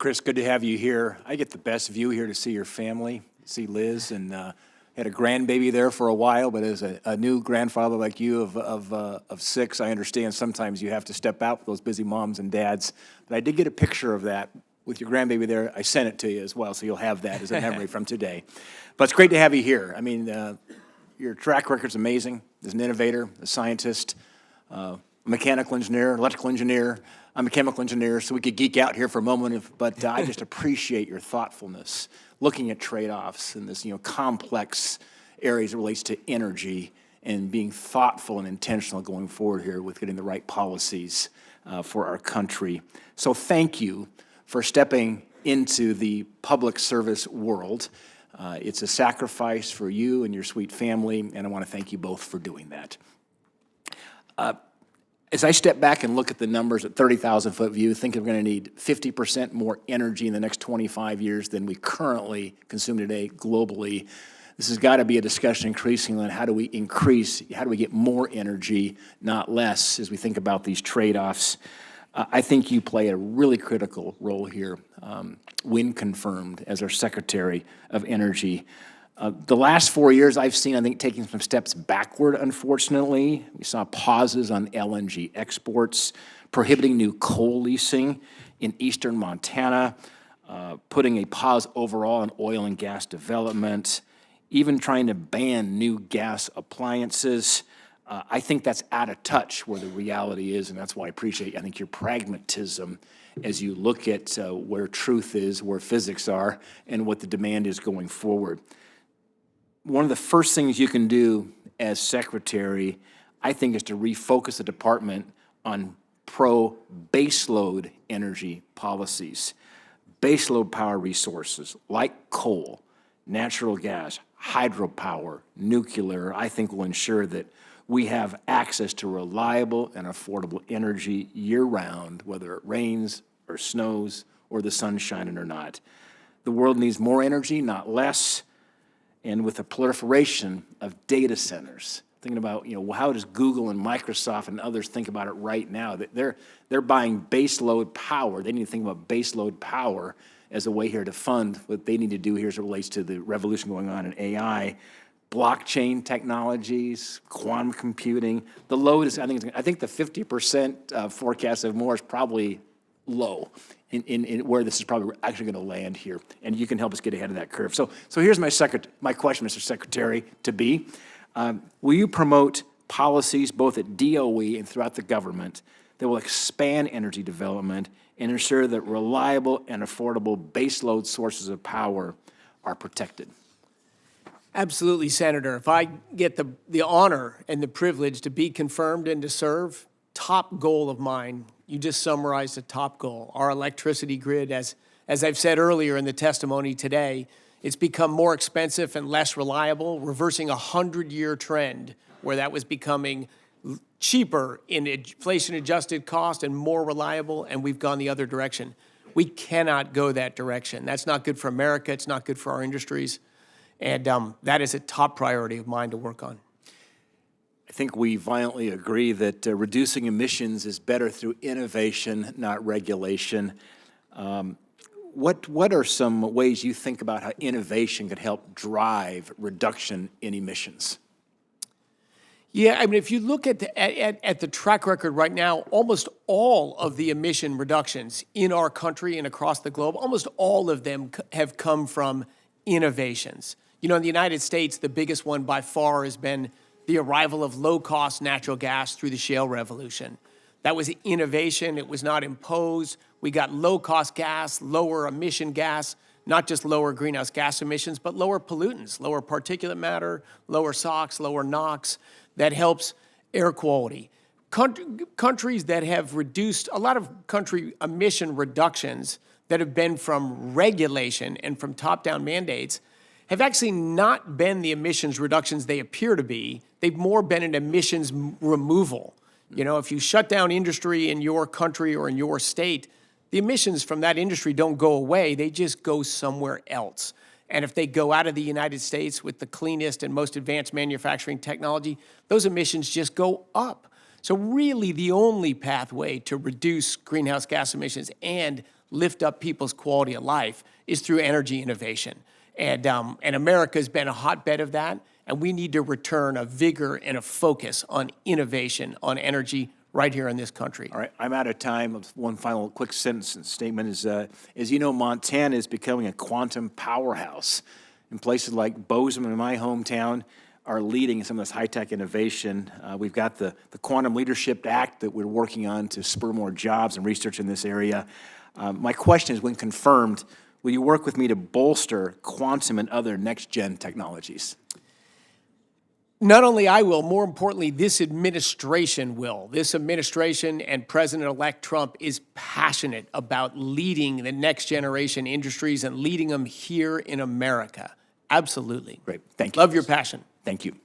Chris, good to have you here. I get the best view here to see your family, see Liz, and had a grandbaby there for a while, but as a new grandfather like you of 6, I understand sometimes you have to step out with those busy moms and dads. But I did get a picture of that with your grandbaby there. I sent it to you as well, so you'll have that as a memory from today. But it's great to have you here. I mean, your track record's amazing as an innovator, a scientist, a mechanical engineer, electrical engineer. I'm a chemical engineer, so we could geek out here for a moment, but I just appreciate your thoughtfulness, looking at trade-offs in this, complex areas that relates to energy and being thoughtful and intentional going forward here with getting the right policies for our country. So thank you for stepping into the public service world. It's a sacrifice for you and your sweet family, and I want to thank you both for doing that. As I step back and look at the numbers at 30,000-foot view, think we're going to need 50% more energy in the next 25 years than we currently consume today globally. This has got to be a discussion increasingly on how do we get more energy, not less, as we think about these trade-offs. I think you play a really critical role here when confirmed as our Secretary of Energy. The last 4 years I've seen, I think, taking some steps backward, unfortunately. We saw pauses on LNG exports, prohibiting new coal leasing in eastern Montana, putting a pause overall on oil and gas development, even trying to ban new gas appliances. I think that's out of touch where the reality is, and that's why I appreciate, I think, your pragmatism as you look at where truth is, where physics are, and what the demand is going forward. One of the first things you can do as secretary, I think, is to refocus the department on pro-baseload energy policies. Baseload power resources like coal, natural gas, hydropower, nuclear, I think will ensure that we have access to reliable and affordable energy year-round, whether it rains or snows or the sun's shining or not. The world needs more energy, not less. And with the proliferation of data centers, thinking about, how does Google and Microsoft and others think about it right now? They're buying baseload power. They need to think about baseload power as a way here to fund what they need to do here as it relates to the revolution going on in AI, blockchain technologies, quantum computing. The load is, I think the 50% forecast of more is probably low in where this is probably actually going to land here, and you can help us get ahead of that curve. So here's my question, Mr. Secretary, to be. Will you promote policies both at DOE and throughout the government that will expand energy development and ensure that reliable and affordable baseload sources of power are protected? Absolutely, Senator. If I get the honor and the privilege to be confirmed and to serve, top goal of mine, you just summarized the top goal. Our electricity grid, as I've said earlier in the testimony today, it's become more expensive and less reliable, reversing a 100-year trend where that was becoming cheaper in inflation-adjusted cost and more reliable, and we've gone the other direction. We cannot go that direction. That's not good for America. It's not good for our industries. And that is a top priority of mine to work on. I think we violently agree that reducing emissions is better through innovation, not regulation. What are some ways you think about how innovation could help drive reduction in emissions? Yeah, I mean, if you look at the track record right now, almost all of the emission reductions in our country and across the globe, almost all of them have come from innovations. In the United States, the biggest one by far has been the arrival of low-cost natural gas through the shale revolution. That was innovation. It was not imposed. We got low-cost gas, lower emission gas, not just lower greenhouse gas emissions, but lower pollutants, lower particulate matter, lower SOx, lower NOx. That helps air quality. Countries that have reduced, a lot of country emission reductions that have been from regulation and from top-down mandates have actually not been the emissions reductions they appear to be. They've more been an emissions removal. If you shut down industry in your country or in your state, the emissions from that industry don't go away. They just go somewhere else. And if they go out of the United States with the cleanest and most advanced manufacturing technology, those emissions just go up. So really the only pathway to reduce greenhouse gas emissions and lift up people's quality of life is through energy innovation. And America's been a hotbed of that, and we need to return a vigor and a focus on innovation, on energy right here in this country. All right, I'm out of time. One final quick sentence and statement is, as you know, Montana is becoming a quantum powerhouse. And places like Bozeman, in my hometown, are leading in some of this high-tech innovation. We've got the Quantum Leadership Act that we're working on to spur more jobs and research in this area. My question is, when confirmed, will you work with me to bolster quantum and other next-gen technologies? Not only I will, more importantly, this administration will. This administration and President-elect Trump is passionate about leading the next generation industries and leading them here in America. Absolutely. Great. Thank you. Love your passion. Thank you.